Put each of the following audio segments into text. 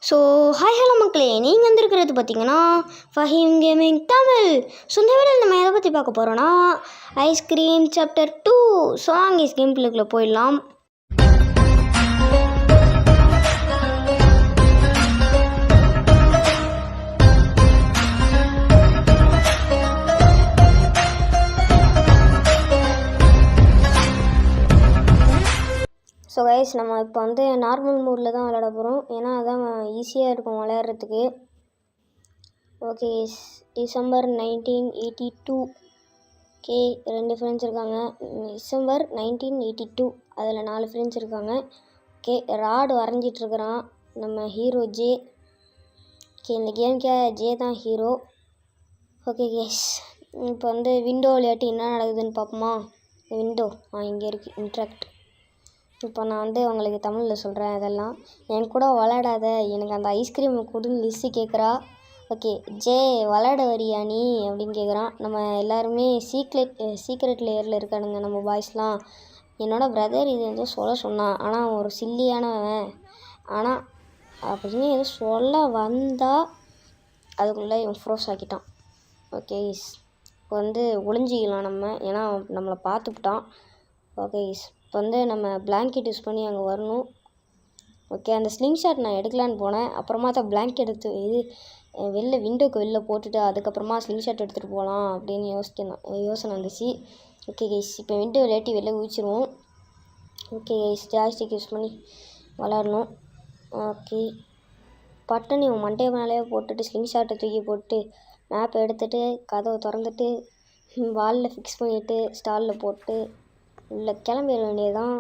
So hi hello மக்களே, நீங்கள் வந்திருக்கிறது பார்த்தீங்கன்னா ஃபஹீம் கேமிங் தமிழ். ஸோ இந்த வீடியோவில் நம்ம எதை பற்றி பார்க்க போகிறோன்னா ஐஸ்கிரீம் சாப்டர் 2. ஸோ அங்கே கேம் பிள்ளைக்குள்ளே போயிடலாம். ஸோ கைஸ், நம்ம இப்போ வந்து நார்மல் மூடில் தான் விளையாட போகிறோம். ஏன்னா அதான் ஈஸியாக இருக்கும் விளையாடுறதுக்கு. Okay guys, December 1982. Okay, 2 friends இருக்காங்க. டிசம்பர் 1982 அதில் 4 ஃப்ரெண்ட்ஸ் இருக்காங்க. ஓகே, ராடு வரைஞ்சிட்ருக்கிறான் நம்ம ஹீரோ ஜே. ஓகே, இந்த கேமுக்கே ஜே தான் ஹீரோ. ஓகே கைஸ், இப்போ வந்து விண்டோ விளையாட்டு என்ன நடக்குதுன்னு பார்ப்போமா? விண்டோ இங்கே இருக்குது, இன்ட்ராக்ட். இப்போ நான் வந்து உங்களுக்கு தமிழில் சொல்கிறேன். அதெல்லாம் என் கூட விளையாடாத, எனக்கு அந்த ஐஸ்கிரீம் கொடுன்னு லிஸ்ட்டு கேட்குறா. ஓகே, ஜே விளையாட வரியா நீ அப்படின்னு கேட்குறான். நம்ம எல்லாருமே சீக்ரெட் லேயரில் இருக்கானுங்க நம்ம பாய்ஸ்லாம். என்னோடய பிரதர் இது எதுவும் சொல்ல சொன்னான், ஆனால் அவன் ஒரு சில்லியானவன். ஆனால் அப்படின்னு எதுவும் சொல்ல வந்தால் அதுக்குள்ளே இவன் ஃப்ரோஸ் ஆக்கிட்டான். ஓகே, இப்போ வந்து ஒளிஞ்சிக்கலாம் நம்ம, ஏன்னா நம்மளை பார்த்துக்கிட்டான். ஓகே, இப்போ வந்து நம்ம பிளாங்கெட் யூஸ் பண்ணி அங்கே வரணும். ஓகே, அந்த ஸ்லிங் ஷாட் நான் எடுக்கலான்னு போனேன். அப்புறமா தான் பிளாங்கெட் எடுத்து வெளில விண்டோக்கு வெளில போட்டுட்டு அதுக்கப்புறமா ஸ்லிங் ஷாட் எடுத்துகிட்டு போகலாம் அப்படின்னு யோசனை வந்துச்சு. ஓகே கைஸ், இப்போ விண்டோ விளையாட்டி வெளில ஊச்சிருவோம். ஓகே கைஸ், ஜாய்ஸ்டிக் யூஸ் பண்ணி விளாடணும். ஓகே, பட்டன் இவன் மண்டே மேலேயே போட்டுட்டு ஸ்லிங் ஷாட்டை தூக்கி போட்டு மேப்பை எடுத்துகிட்டு கதவை திறந்துட்டு வாலில் ஃபிக்ஸ் பண்ணிவிட்டு ஸ்டாலில் போட்டு உள்ளே கிளம்பிட வேண்டியதுதான்.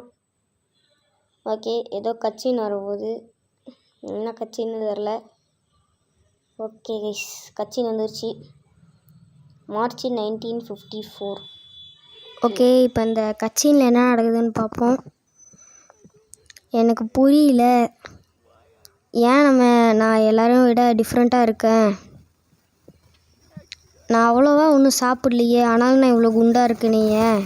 ஓகே, ஏதோ கட்சின்னு வரப்போகுது, என்ன கட்சின்னு தெரில. ஓகே கைஸ், கட்சின்னு வந்துருச்சு. மார்ச் 1954. ஓகே, இப்போ இந்த கட்சியில் என்ன நடக்குதுன்னு பார்ப்போம். எனக்கு புரியல, ஏன் நான் எல்லோரும் விட டிஃப்ரெண்ட்டாக இருக்கேன். நான் அவ்வளோவா ஒன்றும் சாப்பிட்லையே, ஆனாலும் நான் இவ்வளோ குண்டாக இருக்கேன். நீங்கள்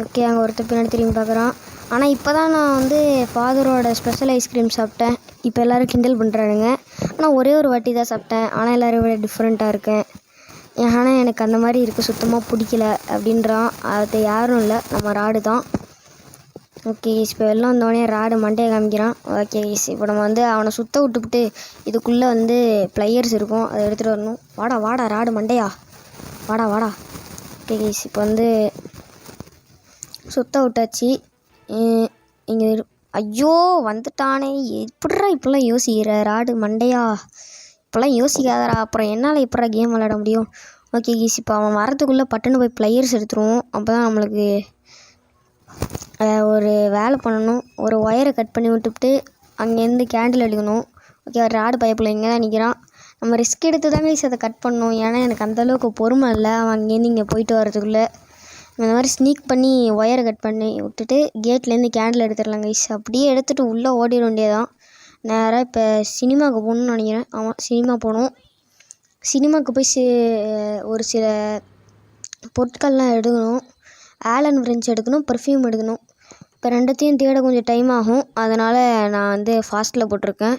ஓகே, அங்கே ஒருத்தர் பின்னாடி திரும்பி பார்க்குறான். ஆனால் இப்போ தான் நான் வந்து ஃபாதரோட ஸ்பெஷல் ஐஸ்கிரீம் சாப்பிட்டேன். இப்போ எல்லோரும் கிண்டல் பண்ணுறானுங்க. ஆனால் ஒரே ஒரு வாட்டி தான் சாப்பிட்டேன், ஆனால் எல்லோரும் விட டிஃப்ரெண்ட்டாக இருக்கேன். ஆனால் எனக்கு அந்த மாதிரி இருக்க சுத்தமாக பிடிக்கல அப்படின்றான். அது யாரும் இல்லை, நம்ம ராடு தான். ஓகே, இப்போ எல்லாம் வந்தோடனே ராடு மண்டையை காமிக்கிறான். ஓகே, இப்போ நம்ம வந்து அவனை சுத்த விட்டுவிட்டு இதுக்குள்ளே வந்து ப்ளையர்ஸ் இருக்கும், அதை எடுத்துகிட்டு வரணும். வாடா வாடா ராடு மண்டையா, வாடா வாடா. ஓகே, இப்போ வந்து சுத்த விட்டாச்சு. இங்கே ஐயோ வந்துட்டானே, எப்படிரா இப்போல்லாம் யோசிக்கிற ராடு மண்டையா, இப்போல்லாம் யோசிக்காதரா, அப்புறம் என்னால் எப்படா கேம் விளையாட முடியும். ஓகே கீஸ், இப்போ அவன் வரத்துக்குள்ளே பட்டுன்னு போய் ப்ளையர்ஸ் எடுத்துருவோம். அப்போ தான் நம்மளுக்கு ஒரு வேலை பண்ணணும். ஒரு ஒயரை கட் பண்ணி விட்டுவிட்டு அங்கேருந்து கேண்டில் எடுக்கணும். ஓகே, ராடு பைப்பில் இங்கே தான் நிற்கிறான். நம்ம ரிஸ்க் எடுத்து தான் கீஸ் அதை கட் பண்ணணும், ஏன்னா எனக்கு அந்தளவுக்கு பொறுமை இல்லை அவன் அங்கேருந்து இங்கே போயிட்டு வரதுக்குள்ளே. இந்த மாதிரி ஸ்னீக் பண்ணி ஒயரை கட் பண்ணி விட்டுட்டு கேட்லேருந்து கேண்டில் எடுத்துடலாம் கைஸ். அப்படியே எடுத்துகிட்டு உள்ளே ஓடிட வேண்டியதான். நேராக இப்போ சினிமாவுக்கு போகணுன்னு நினைக்கிறேன். ஆமாம், சினிமா போகணும். சினிமாவுக்கு போய் ஒரு சில பொருட்கள்லாம் எடுக்கணும். ஆலன் ஃப்ரெஞ்ச் எடுக்கணும், பர்ஃப்யூம் எடுக்கணும். இப்போ ரெண்டுத்தையும் தேட கொஞ்சம் டைம் ஆகும், அதனால் நான் வந்து ஃபாஸ்ட்டில் போட்டிருக்கேன்.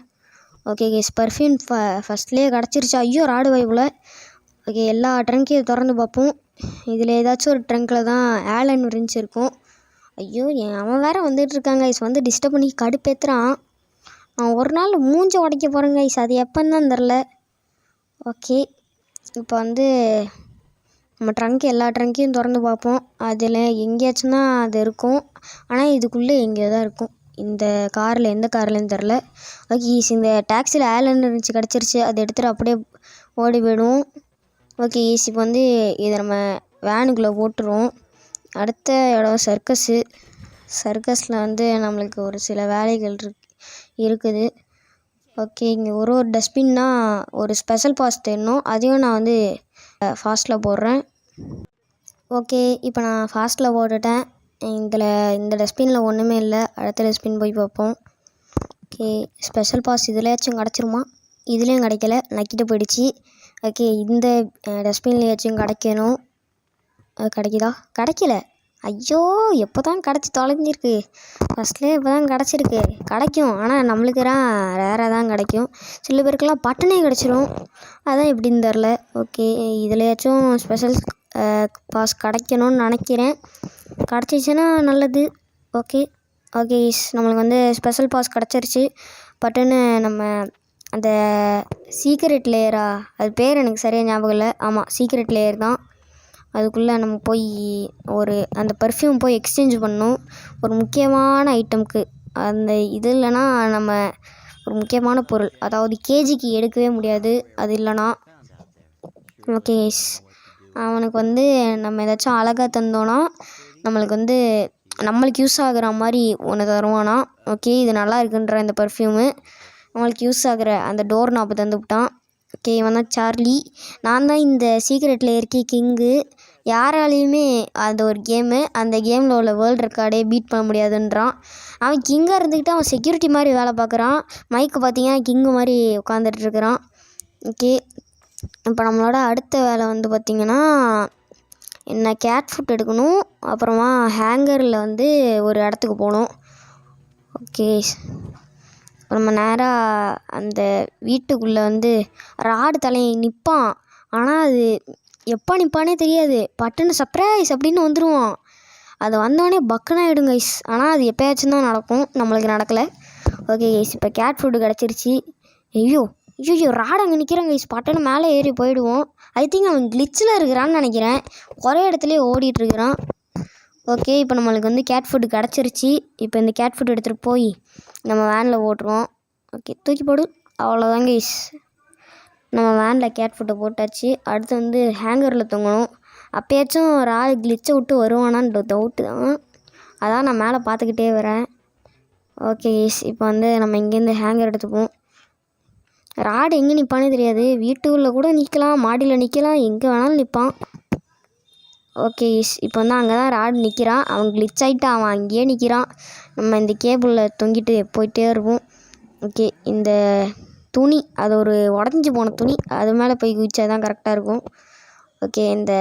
ஓகே கைஸ், பர்ஃப்யூம் ஃபஸ்ட்லேயே கிடச்சிருச்சா? ஐயோ ராடு வாய்ப்பில். ஓகே, எல்லா ட்ரங்கையும் திறந்து பார்ப்போம். இதில் ஏதாச்சும் ஒரு ட்ரங்கில் தான் ஆலன் ஃப்ரெஞ்ச் இருக்கும். ஐயோ, அவன் வேறு வந்துட்டுருக்காங்க கைஸ், வந்து டிஸ்டர்ப் பண்ணி கடுப்பேற்றுறான். நான் ஒரு நாள் மூஞ்ச உடைக்க போகிறேன் கைஸ், அது எப்போன்னு தான் தெரில. ஓகே, இப்போ வந்து நம்ம எல்லா ட்ரங்கையும் திறந்து பார்ப்போம். அதில் எங்கேயாச்சும் தான் அது இருக்கும், ஆனால் இதுக்குள்ளே எங்கேயோ தான் இருக்கும். இந்த காரில் எந்த கார்லேன்னு தெரில. ஓகே, இந்த டாக்ஸியில் ஆலன் ஃப்ரெஞ்ச் கிடச்சிருச்சு, அதை எடுத்துகிட்டு அப்படியே ஓடி போயிடுவோம். ஓகே, இப்போ வந்து இதை நம்ம வேனுக்குள்ளே போட்டுருவோம். அடுத்த இடம் சர்க்கஸில் வந்து நம்மளுக்கு ஒரு சில வேலைகள் இருக்குது. ஓகே, இங்கே ஒரு டஸ்ட்பின்னா ஒரு ஸ்பெஷல் பாஸ் தேடணும், அதையும் நான் வந்து ஃபாஸ்ட்டில் போடுறேன். ஓகே, இப்போ நான் ஃபாஸ்ட்டில் போட்டுட்டேன். இந்த டஸ்ட்பினில் ஒன்றுமே இல்லை. அடுத்த டஸ்ட்பின் போய் பார்ப்போம். ஓகே, ஸ்பெஷல் பாஸ் இதுலையாச்சும் கிடச்சிருமா? இதுலேயும் கிடைக்கல, நக்கிட்டு போயிடுச்சு. ஓகே, இந்த டஸ்ட்பின்லேயாச்சும் கிடைக்கணும். அது கிடைக்குதா? கிடைக்கல. ஐயோ எப்போ தான் கிடச்சி தொலைஞ்சிருக்கு. ஃபஸ்ட்லேயே இப்போ தான் கிடச்சிருக்கு. கிடைக்கும், ஆனால் நம்மளுக்குலாம் ரேராக தான் கிடைக்கும். சில பேருக்கெல்லாம் பட்டனே கிடச்சிரும். அதான் எப்படின்னு தெரில. ஓகே, இதுலையாச்சும் ஸ்பெஷல் பாஸ் கிடைக்கணும்னு நினைக்கிறேன். கிடச்சிச்சின்னா நல்லது. ஓகே ஓகே நம்மளுக்கு வந்து ஸ்பெஷல் பாஸ் கிடச்சிருச்சு. பட்டுன்னு நம்ம அந்த சீக்ரெட் லேயரா, அது பேர் எனக்கு சரியாக ஞாபகம் இல்லை. ஆமாம், சீக்ரெட் லேயர் தான். அதுக்குள்ளே நம்ம போய் அந்த பர்ஃப்யூம் போய் எக்ஸ்சேஞ்ச் பண்ணணும் ஒரு முக்கியமான ஐட்டம்க்கு. அந்த இது இல்லைன்னா நம்ம ஒரு முக்கியமான பொருள், அதாவது கேஜிக்கு எடுக்கவே முடியாது அது இல்லைனா. ஓகே அவனுக்கு வந்து நம்ம ஏதாச்சும் அழகாக தந்தோன்னா நம்மளுக்கு யூஸ் ஆகுற மாதிரி ஒன்று தருவானா. ஓகே, இது நல்லா இருக்குன்ற இந்த பர்ஃப்யூமு நம்மளுக்கு யூஸ் ஆகிற அந்த டோர் நாப்பு தந்து விட்டான். ஓகே, இவன் தான் சார்லி. நான் தான் இந்த சீக்ரெட் லேயருக்கு கிங்கு. யாராலையுமே அது ஒரு கேமு, அந்த கேமில் உள்ள வேர்ல்டு ரெக்கார்டே பீட் பண்ண முடியாதுன்றான். அவன் கிங்காக இருந்துக்கிட்டு அவன் செக்யூரிட்டி மாதிரி வேலை பார்க்குறான். மைக்கு பார்த்தீங்கன்னா கிங்கு மாதிரி உட்காந்துட்ருக்குறான். ஓகே, இப்போ நம்மளோட அடுத்த வேலை வந்து பார்த்திங்கன்னா என்ன, கேட் ஃபுட் எடுக்கணும். அப்புறமா ஹேங்கரில் வந்து ஒரு இடத்துக்கு போகணும். ஓகே, நம்ம நேராக அந்த வீட்டுக்குள்ளே வந்து ராடு தலையை நிற்பான். ஆனால் அது எப்போ நிற்பானே தெரியாது. பட்டுன்னு சர்ப்ரைஸ் அப்படின்னு வந்துடுவான். அது வந்தோடனே பக்குன்னு ஆகிடும் கைஸ். ஆனால் அது எப்போயாச்சும் தான் நடக்கும், நம்மளுக்கு நடக்கலை. ஓகே கைஸ், இப்போ கேட் ஃபுட்டு கிடச்சிருச்சு. ஐயோ ராடு அங்கே நிற்கிறான் கைஸ். பட்டுன்னு மேலே ஏறி போயிடுவோம். ஐ திங்க் அவன் கிளிச்சில் இருக்கிறான்னு நினைக்கிறேன். ஒரே இடத்துலையே ஓடிட்டுருக்கிறான். ஓகே, இப்போ நம்மளுக்கு வந்து கேட் ஃபுட்டு கிடச்சிருச்சு. இப்போ இந்த கேட் ஃபுட் எடுத்துகிட்டு போய் நம்ம வேனில் ஓட்டுருவோம். ஓகே, தூக்கி போடு. அவ்வளோதாங்க கைஸ், நம்ம வேனில் கேட் ஃபுட்டை போட்டாச்சு. அடுத்து வந்து ஹேங்கரில் தொங்கணும். அப்போயாச்சும் ஒரு ஆள் கிளிச்சை விட்டு வருவானான்னு டவுட்டு தான். அதான் நான் மேலே பார்த்துக்கிட்டே வரேன். ஓகே கைஸ், இப்போ வந்து நம்ம இங்கேருந்து ஹேங்கர் எடுத்துப்போம். ராடு எங்கே நிற்பானே தெரியாது. வீட்டுக்குள்ளே கூட நிற்கலாம், மாடியில் நிற்கலாம், எங்கே வேணாலும் நிற்பான். ஓகே இப்போ வந்து அங்கே தான் ராடு நிற்கிறான். அவன் கிளிச் ஆகிட்டு அவன் அங்கேயே நிற்கிறான். நம்ம இந்த கேபிளில் தொங்கிட்டு போயிட்டே இருப்போம். ஓகே, இந்த துணி, அது ஒரு உடஞ்சி போன துணி, அது மேலே போய் குதிச்சா தான் கரெக்டாக இருக்கும். ஓகே, இந்த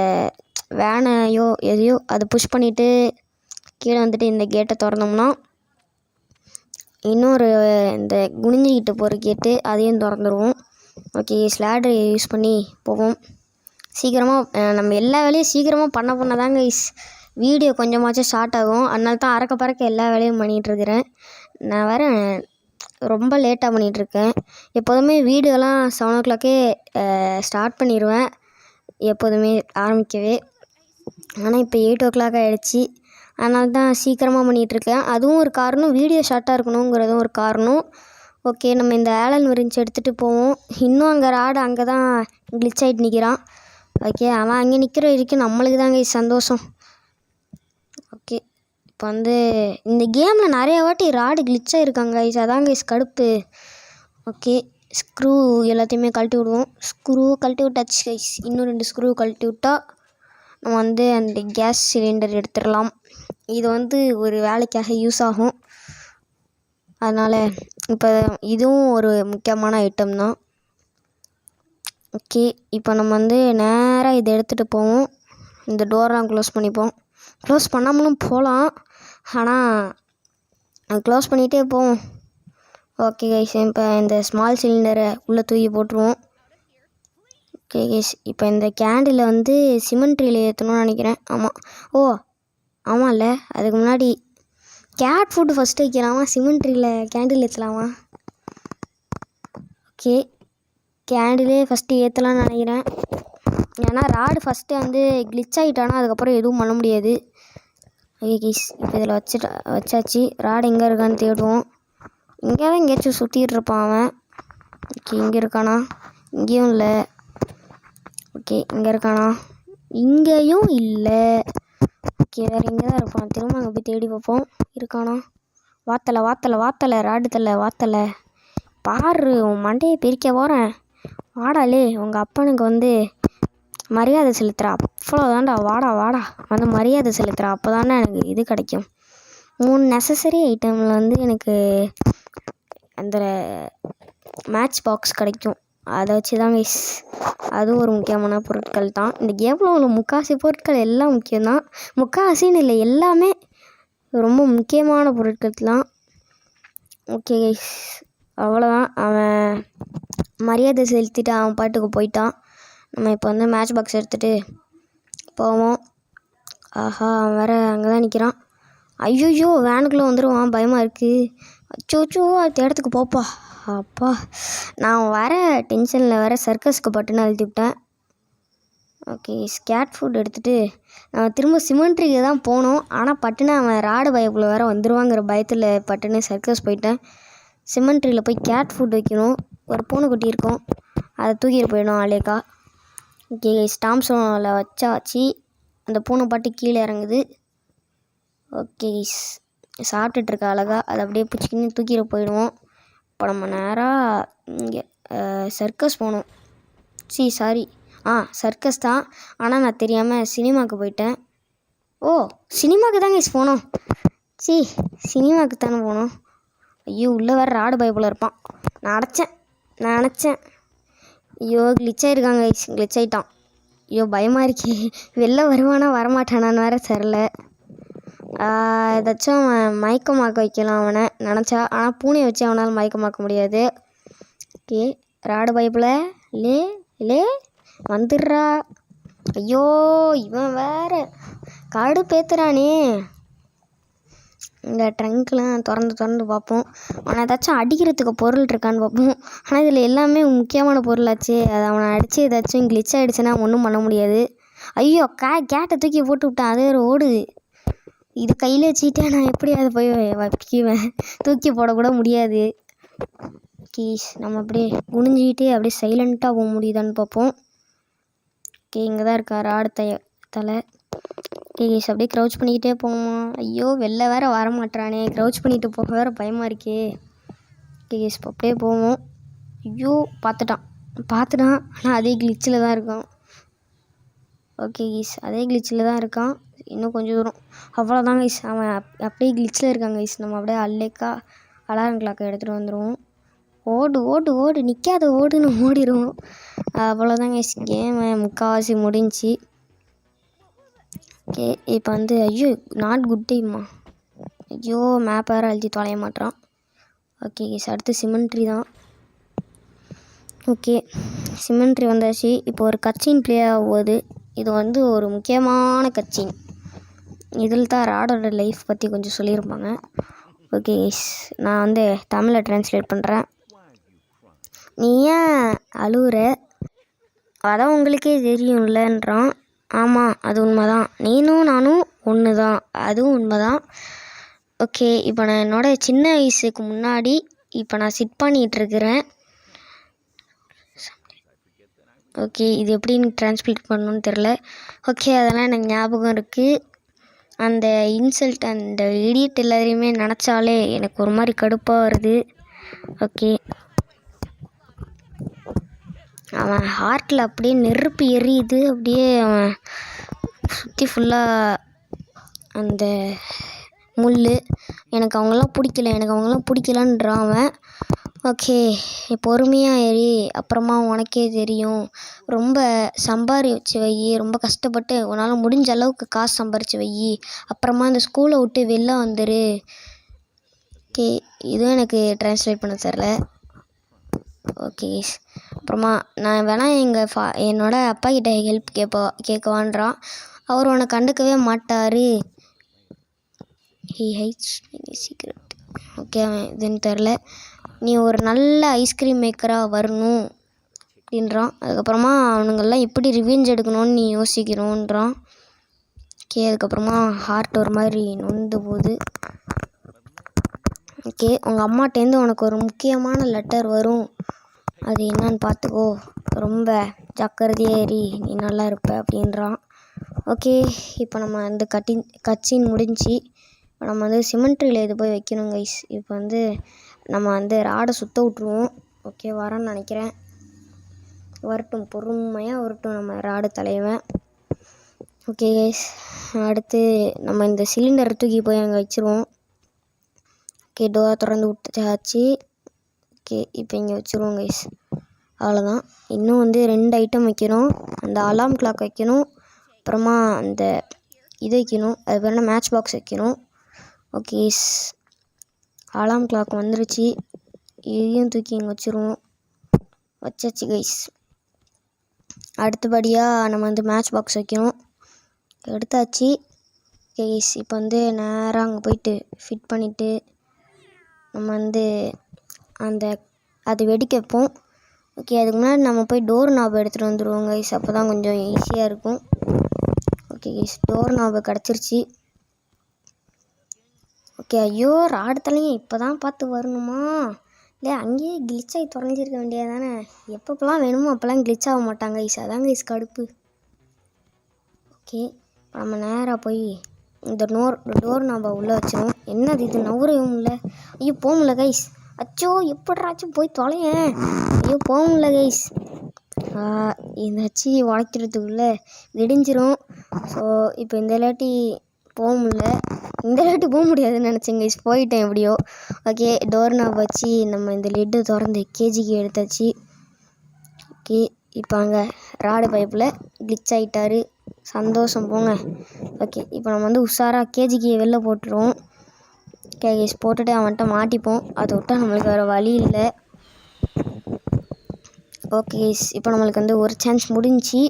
வேனையோ எதையோ அதை புஷ் பண்ணிவிட்டு கீழே வந்துட்டு இந்த கேட்டை திறந்தோம்னா இன்னொரு இந்த குனிஞ்சிக்கிட்டு போகிற கேட்டு அதையும் திறந்துருவோம். ஓகே, ஸ்லேடரை யூஸ் பண்ணி போவோம். சீக்கிரமாக நம்ம எல்லா வேலையும் சீக்கிரமாக பண்ண தாங்க வீடியோ கொஞ்சமாச்சும் ஷார்ட் ஆகும். அதனால தான் அறக்க பறக்க எல்லா வேலையும் பண்ணிகிட்ருக்கிறேன். நான் வேறு ரொம்ப லேட்டாக பண்ணிகிட்ருக்கேன். எப்போதுமே வீடியோலாம் 7 o'clock ஸ்டார்ட் பண்ணிடுவேன், எப்போதுமே ஆரம்பிக்கவே. ஆனால் இப்போ 8 o'clock ஆகிடுச்சி. அதனால தான் சீக்கிரமாக பண்ணிகிட்ருக்கேன். அதுவும் ஒரு காரணம், வீடியோ ஷார்ட்டாக இருக்கணுங்கிறதும் ஒரு காரணம். ஓகே, நம்ம இந்த ஆலன் விரிஞ்சு எடுத்துகிட்டு போவோம். இன்னும் அங்கே ராடு அங்கே தான் கிளிச் ஆகிட்டு நிற்கிறான். ஓகே, அவன் அங்கே நிற்கிற வரைக்கும் நம்மளுக்கு தாங்க சந்தோஷம். ஓகே, இப்போ வந்து இந்த கேமில் நிறையா வாட்டி ராடு கிளிச்சாக இருக்காங்க அதாங்க கடுப்பு. ஓகே, ஸ்க்ரூ எல்லாத்தையுமே கழட்டி விடுவோம். ஸ்க்ரூ கழட்டி விட்டாச்சு கைஸ். இன்னும் 2 ஸ்க்ரூ கழட்டி விட்டால் நம்ம வந்து அந்த கேஸ் சிலிண்டர் எடுத்துடலாம். இது வந்து ஒரு வேலைக்காக யூஸ் ஆகும். அதனால் இப்போ இதுவும் ஒரு முக்கியமான ஐட்டம் தான். ஓகே, இப்போ நம்ம வந்து நேராக இதை எடுத்துகிட்டு போவோம். இந்த டோரெலாம் க்ளோஸ் பண்ணிப்போம். க்ளோஸ் பண்ணாமலும் போகலாம், ஆனால் க்ளோஸ் பண்ணிகிட்டே போவோம். ஓகே கைஸ், இப்போ இந்த ஸ்மால் சிலிண்டரை உள்ளே தூக்கி போட்டுருவோம். ஓகே கைஸ், இப்போ இந்த கேண்டில் வந்து சிமெண்ட்ரியில் ஏற்றணும்னு நினைக்கிறேன். ஆமாம், ஆமாம்ல, அதுக்கு முன்னாடி கேட் ஃபுட்டு ஃபஸ்ட்டு வைக்கலாமா, சிமெண்ட்ரியில் கேண்டில் ஏற்றலாமா? ஓகே, கேண்டிலே ஃபஸ்ட்டு ஏற்றலான்னு நினைக்கிறேன். ஏன்னா ராடு ஃபஸ்ட்டு வந்து கிளிச் ஆகிட்டானா அதுக்கப்புறம் எதுவும் பண்ண முடியாது. ஓகே கைஸ், இப்போ இதில் வச்சாச்சு. ராடு எங்கே இருக்கான்னு தேடுவோம். இங்கே தான் எங்கேயாச்சும் சுற்றிட்டு இருப்பான் அவன். ஓகே, இங்கே இருக்கானா? இங்கேயும் இல்லை. ஓகே, இங்கே இருக்கானா? இங்கேயும் இல்லை. ஓகே, வேறு எங்கே தான் இருப்பான்? திரும்ப அங்கே போய் தேடி பார்ப்போம். இருக்கானா? வாத்தலை ராடு தலை வாத்தலை பாரு, உன் மண்டையை பிரிக்க போகிறேன். வாடாலே, உங்கள் அப்பனுக்கு வந்து மரியாதை செலுத்துகிறா, அவ்வளோதான்டா. வாடா வந்து மரியாதை செலுத்துகிறா, அப்போ தானே எனக்கு இது கிடைக்கும். 3 நெசசரி ஐட்டமில் வந்து எனக்கு அந்த மேட்ச் பாக்ஸ் கிடைக்கும். அதை வச்சு தான் கைஸ், அதுவும் ஒரு முக்கியமான பொருட்கள் தான். இந்த கேமில் உள்ள முக்கால்வாசி பொருட்கள் எல்லாம் முக்கியம்தான். முக்கால்வாசின்னு இல்லை, எல்லாமே ரொம்ப முக்கியமான பொருட்கள் தான். ஓகே கைஸ், அவ்வளோதான். அவன் மரியாதை செலுத்திட்டு அவன் பாட்டுக்கு போயிட்டான். நம்ம இப்போ வந்து மேட்ச் பாக்ஸ் எடுத்துகிட்டு போவோம். ஆஹா, அவன் வேறு அங்கே தான் நிற்கிறான். ஐயோ, வேனுக்குள்ளே வந்துடுவான், பயமாக இருக்குது. அச்சோச்சோ, அடுத்த இடத்துக்கு போப்பா. அப்பா, நான் வர டென்ஷனில் வேறு சர்க்கஸ்க்கு பட்டுன்னு அழுத்தி விட்டேன். ஓகே, கேட் ஃபுட் எடுத்துகிட்டு நம்ம திரும்ப சிமெண்ட்ரிக்கு தான் போனோம். ஆனால் பட்டுன்னு அவன் ராடு பயப்புல வேறு வந்துடுவாங்கிற பயத்தில் பட்டுன்னு சர்க்கஸ் போயிட்டேன். சிமெண்ட்ரியில் போய் கேட் ஃபுட் வைக்கணும். ஒரு பூனைக்குட்டி இருக்கும், அதை தூக்கிட்டு போயிடும் ஆலேக்கா. ஓகே, ஸ்டாம்ஸோனில் வச்சாச்சு. அந்த பூனை பாட்டு கீழே இறங்குது. ஓகே, சாப்பிட்டுட்ருக்க அழகா, அதை அப்படியே பிடிச்சிக்கின்னு தூக்கிட்டு போயிடுவோம். இப்போ நம்ம நேராக இங்கே சர்க்கஸ் போகணும். சாரி, சர்க்கஸ் தான். ஆனால் நான் தெரியாமல் சினிமாவுக்கு போயிட்டேன். ஓ, சினிமாவுக்கு தாங்க போனோம். சினிமாவுக்கு தானே போனோம். ஐயோ, உள்ளே வேறு ராடு பயப்புல இருப்பான். நான் நினச்சேன். ஐயோ, கிளிச் ஆகிருக்காங்க, கிளிச் ஆகிட்டான். ஐயோ, பயமாக இருக்கே, வெளில வருவானா வரமாட்டானான்னு வேறு தெரில. ஏதாச்சும் அவன் மயக்கமாக்க வைக்கலாம் அவனை நினச்சா. ஆனால் பூனையை வச்சு அவனால் மயக்கமாக்க முடியாது. ஓகே, ராடு பயப்புல லே வந்துடுறா. ஐயோ, இவன் வேறு கடுப்பேத்துறானே. இந்த ட்ரங்க்லாம் திறந்து பார்ப்போம். அவனை ஏதாச்சும் அடிக்கிறதுக்கு பொருள் இருக்கான்னு பார்ப்போம். ஆனால் இதில் எல்லாமே முக்கியமான பொருளாச்சு. அது அவனை அடித்து ஏதாச்சும் கிளிச் ஆகிடுச்சுன்னா ஒன்றும் பண்ண முடியாது. ஐயோ, கேட்டை தூக்கி போட்டு விட்டான், அது ஒரு ஓடுது. இது கையில் வச்சுக்கிட்டே நான் எப்படி அதை போய் வைக்குவேன்? தூக்கி போடக்கூட முடியாது. கீஸ் நம்ம அப்படியே குனிஞ்சிக்கிட்டே அப்படியே சைலண்ட்டாக போக முடியுதான்னு பார்ப்போம். ஓகே, இங்கே தான் இருக்கா ராடு தலை. கேஸ் அப்படியே க்ரௌச் பண்ணிக்கிட்டே போவோம். ஐயோ, வெளில வேறு வரமாட்டானே, க்ரௌச் பண்ணிட்டு போக வேறு பயமாக இருக்கே. கேஸ் இப்போ அப்படியே போவோம். ஐயோ, பார்த்துட்டான். ஆனால் அதே கிளிச்சில் தான் இருக்கான். ஓகே கைஸ், அதே கிளிச்சில் தான் இருக்கான். இன்னும் கொஞ்சம் தூரம், அவ்வளோதான் கைஸ். அவன் அப்படியே கிளிச்சில் இருக்காங்க கைஸ். நம்ம அப்படியே அல்லேக்கா அலாரம் கிளாக்கை எடுத்துகிட்டு வந்துடுவோம். ஓடு நிற்காத ஓடுன்னு ஓடிடுவோம். அவ்வளோதான் கைஸ், கேமு முக்கால்வாசி முடிஞ்சு. ஓகே, இப்போ வந்து ஐயோ நாட் குட் டைம்மா. ஐயோ, மேப் வேறு அழுத்தி தொலைய மாட்டான். ஓகே கைஸ், அடுத்து சிமெண்ட்ரி தான். ஓகே, சிமெண்ட்ரி வந்தாச்சு. இப்போ ஒரு கட்சின் ப்ளே ஆகுது. இது வந்து ஒரு முக்கியமான கட்சின். இதில் தான் ராடோட லைஃப் பற்றி கொஞ்சம் சொல்லியிருப்பாங்க. ஓகே கைஸ், நான் வந்து தமிழில் ட்ரான்ஸ்லேட் பண்ணுறேன். நீ ஏன் அழுகுற? அதான் உங்களுக்கே தெரியும்லன்றான். ஆமாம், அது உண்மைதான். நீனும் நானும் ஒன்று தான், அதுவும் உண்மைதான். ஓகே, இப்போ நான் என்னோடய சின்ன வயசுக்கு முன்னாடி இப்போ நான் சிட் பண்ணிகிட்ருக்கிறேன். ஓகே, இது எப்படின்னு ட்ரான்ஸ்லேட் பண்ணணுன்னு தெரில. ஓகே, அதெல்லாம் எனக்கு ஞாபகம் இருக்குது. அந்த இன்சல்ட், அந்த இடியட் எல்லாரையுமே நினச்சாலே எனக்கு ஒரு மாதிரி கடுப்பாக வருது. ஓகே, அவன் ஹார்ட்டில் அப்படியே நெருப்பு எரியுது. அப்படியே அவன் சுற்றி ஃபுல்லாக அந்த முள். எனக்கு அவங்களாம் பிடிக்கலன்றான் அவன். ஓகே, பொறுமையாக ஏறி, அப்புறமா உனக்கே தெரியும். ரொம்ப சம்பாரிச்சு வை, ரொம்ப கஷ்டப்பட்டு உன்னால் முடிஞ்ச அளவுக்கு காசு சம்பாரிச்சு வை, அப்புறமா இந்த ஸ்கூலை விட்டு வெளில வந்துரு. ஓகே, இதுவும் எனக்கு ட்ரான்ஸ்லேட் பண்ண தெரில. ஓகே, அப்புறமா நான் வேணால் என்னோடய அப்பா கிட்ட ஹெல்ப் கேட்கவான்றான். அவர் உன்னை கண்டுக்கவே மாட்டார். He heights secret. ஓகே, அவன் இதுன்னு தெரில. நீ ஒரு நல்ல ஐஸ்கிரீம் மேக்கராக வரணும் அப்படின்றான். அதுக்கப்புறமா அவனுங்கெல்லாம் எப்படி ரிவெஞ்ச் எடுக்கணும்னு நீ யோசிக்கணுன்றான். ஓகே, அதுக்கப்புறமா ஹார்ட் ஒரு மாதிரி நொந்து போகுது. ஓகே, உங்கள் அம்மாட்டேருந்து உனக்கு ஒரு முக்கியமான லெட்டர் வரும், அது என்னன்னு பார்த்துக்கோ, ரொம்ப ஜாக்கிரதையாக ஏறி நீ நல்லா இருப்ப அப்படின்றான். ஓகே, இப்போ நம்ம அந்த கட்சின் முடிஞ்சு இப்போ நம்ம வந்து சிமெண்ட்ரியில் இது போய் வைக்கணும் கைஸ். இப்போ வந்து நம்ம வந்து ராடை சுற்ற விட்ருவோம். ஓகே, வரேன்னு நினைக்கிறேன். வரட்டும், பொறுமையாக வரட்டும் நம்ம ராடு தலைவன். ஓகே கைஸ், அடுத்து நம்ம இந்த சிலிண்டரை தூக்கி போய் அங்கே வச்சுருவோம். ஓகே, டோரை திறந்து விட்டாச்சு. ஓகே, இப்போ இங்கே வச்சுருவோம் கைஸ். அவ்வளோதான். இன்னும் வந்து 2 ஐட்டம் வைக்கணும். அந்த அலாம் கிளாக் வைக்கணும், அப்புறமா அந்த இது வைக்கணும், அது பேர் என்ன, மேட்ச் பாக்ஸ் வைக்கணும். ஓகே, அலாம் கிளாக் வந்துருச்சு. இதையும் தூக்கி இங்கே வச்சுருவோம். வச்சாச்சு கைஸ். அடுத்தபடியாக நம்ம வந்து மேட்ச் பாக்ஸ் வைக்கணும். எடுத்தாச்சு கைஸ். இப்போ வந்து நேராக அங்கே போயிட்டு ஃபிட் பண்ணிவிட்டு நம்ம வந்து அது வெடிக்க வைப்போம். ஓகே, அதுக்கு முன்னாடி நம்ம போய் டோர் நாப் எடுத்துகிட்டு வந்துடுவோம் கைஸ். அப்போ தான் கொஞ்சம் ஈஸியாக இருக்கும். ஓகே கைஸ், டோர் நாப் கிடச்சிருச்சு. ஓகே, ஐயோ ராடுத்தலையும் இப்போ தான் பார்த்து வரணுமா? இல்லை அங்கேயே கிளிச்சாகி தொலைஞ்சிருக்க வேண்டியது தானே. எப்பப்பெல்லாம் வேணுமோ அப்போல்லாம் கிளிச் ஆக மாட்டாங்க கைஸ். அதான் கைஸ் கடுப்பு. ஓகே, நம்ம நேராக போய் இந்த டோர் நாபை உள்ளே வச்சிடும். என்னது இது, நவுறையும் இல்லை. ஐயோ போக முடியல கைஸ். அச்சோ எப்படாச்சும் போய் தொலையேன். ஐயோ போக முடியல கைஸ். இந்த அச்சி உடைக்கிறதுக்குள்ளே விடிஞ்சிரும். ஸோ இப்போ இந்த இல்லாட்டி போக முடியல. இந்த இல்லாட்டி போக முடியாதுன்னு நினச்சேன் கைஸ். போயிட்டேன் எப்படியோ. ஓகே, டோர் நாப் வச்சு நம்ம இந்த லிட்டு திறந்து கேஜிக்கு எடுத்தாச்சு. ஓகே, இப்போ அங்கே ராடு பைப்பில் கிளிச் ஆகிட்டாரு. சந்தோஷம் போங்க. ஓகே, இப்போ நம்ம வந்து உஷாராக கேஜிக்கு வெளில போட்டுருவோம். கேஸ் போட்டுட்டு அவன்கிட்ட மாட்டிப்போம். அதை விட்டால் நம்மளுக்கு வேறு வழி இல்லை. ஓகே, இப்போ நம்மளுக்கு வந்து ஒரு சான்ஸ் முடிஞ்சு.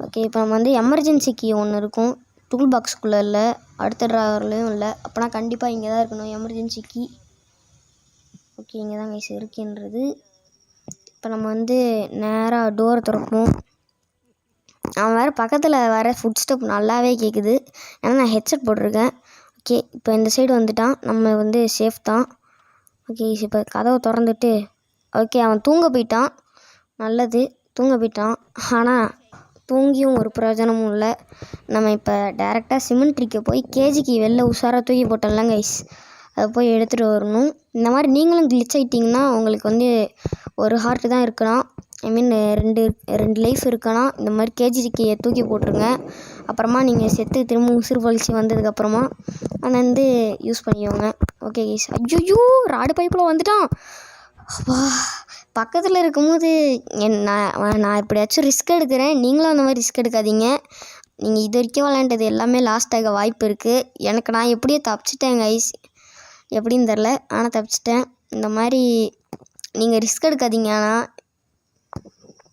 ஓகே, இப்போ நம்ம வந்து எமர்ஜென்சி கீ ஒன்று இருக்கும், டூல் பாக்ஸுக்குள்ளே இல்லை, அடுத்த ட்ராவர்லேயும் இல்லை. அப்போனா கண்டிப்பாக இங்கே தான் இருக்கணும் எமர்ஜென்சி கீ. ஓகே, இங்கே தான் கைஸ் இருக்குன்றது. இப்போ நம்ம வந்து நேராக டோரை திறப்போம். அவன் வேறு பக்கத்தில் வேறு ஃபுட் ஸ்டெப் நல்லாவே கேட்குது. ஏன்னா நான் ஹெட்செட் போட்டிருக்கேன். ஓகே, இப்போ இந்த சைடு வந்துட்டான். நம்ம வந்து சேஃப் தான். ஓகே, இப்போ கதவை திறந்துட்டு. ஓகே, அவன் தூங்க போயிட்டான். நல்லது, தூங்க போயிட்டான். ஆனால் தூங்கியும் ஒரு பிரயோஜனமும் இல்லை. நம்ம இப்போ டேரெக்டாக சிமெண்ட்ரிக்கு போய் கேஜிக்கு வெளில உஷாராக தூக்கி போட்டோம்ல கைஸ், அதை போய் எடுத்துகிட்டு வரணும். இந்த மாதிரி நீங்களும் கிளிச் ஆகிட்டிங்கன்னா உங்களுக்கு வந்து ஒரு ஹார்ட்டு தான் இருக்கலாம், ஐ மீன் ரெண்டு லைஃப் இருக்கலாம். இந்த மாதிரி கேஜிக்கு தூக்கி போட்டுருங்க. அப்புறமா நீங்கள் செத்து திரும்ப உசுறு பழிச்சு வந்ததுக்கப்புறமா அதை வந்து யூஸ் பண்ணிக்கோங்க. Okay guys. ஐயோ ராடு பைப்பில் வந்துட்டான். வா, பக்கத்தில் இருக்கும்போது நான் எப்படியாச்சும் ரிஸ்க் எடுக்கிறேன். நீங்களும் அந்த மாதிரி ரிஸ்க் எடுக்காதீங்க. நீங்கள் இது வரைக்கும் விளையாண்டது எல்லாமே லாஸ்ட் ஆக வாய்ப்பு இருக்குது. நான் எப்படியோ தப்பிச்சிட்டேன் கைஸ், எப்படின்னு தெரில, ஆனால் தப்பிச்சிட்டேன். இந்த மாதிரி நீங்கள் ரிஸ்க் எடுக்காதீங்க. ஆனால்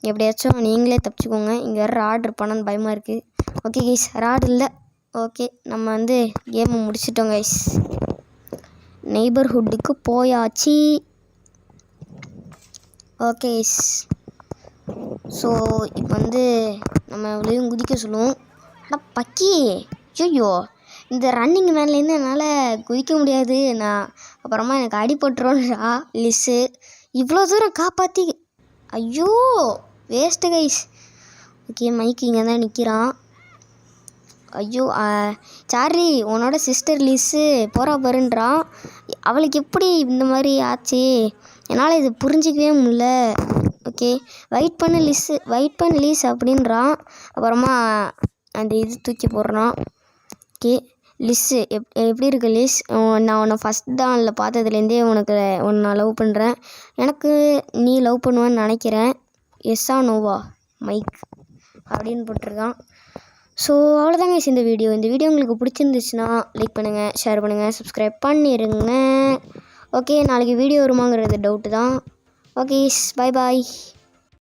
எப்படியாச்சும் நீங்களே தப்பிச்சுக்கோங்க. இங்கே வேறு ராட் இருப்பானு பயமாக இருக்குது. ஓகே கைஸ், ராட் இல்லை. ஓகே, நம்ம வந்து கேமை முடிச்சிட்டோம் கைஸ். நெய்பர்ஹுட்டுக்கு போயாச்சு. ஓகே கைஸ், ஸோ இப்போ வந்து நம்ம எவ்வளோயும் குதிக்க சொல்லுவோம். ஆனால் பக்கி, ஐயோ இந்த ரன்னிங் மேன்லேருந்து என்னால் குதிக்க முடியாது. அப்புறமா எனக்கு அடிபட்டுருவோன்றா லிஸ்ஸு. இவ்வளோ தூரம் காப்பாற்றி, ஐயோ வேஸ்ட்டு கைஸ். ஓகே, மைக்கு இங்கே தான் நிற்கிறான். ஐயோ சார்லி, உன்னோட சிஸ்டர் லிஸ்ஸு போகிறா பாருன்றான். அவளுக்கு எப்படி இந்த மாதிரி ஆச்சு, என்னால் இது புரிஞ்சிக்கவே முடியல. ஓகே, வெயிட் பண்ணு லிஸ் அப்படின்றான். அப்புறமா அந்த இது தூக்கி போடுறான். ஓகே லிஸ்ஸு எப்படி இருக்கு லிஸ், நான் உன்னை ஃபஸ்ட் தானில் பார்த்ததுலேருந்தே உன்னை நான் லவ் பண்ணுறேன். எனக்கு நீ லவ் பண்ணுவேன்னு நினைக்கிறேன். எஸ்ஸா நோவா மைக் அப்படின்னு போட்டிருக்கான். ஸோ அவ்வளோதாங்க இந்த வீடியோ. இந்த வீடியோ உங்களுக்கு பிடிச்சிருந்துச்சுன்னா லைக் பண்ணுங்கள், ஷேர் பண்ணுங்கள், சப்ஸ்கிரைப் பண்ணிடுங்க. ஓகே, நாளைக்கு வீடியோ வருமாங்கிறது டவுட்டு தான். ஓகே, பாய் பாய்.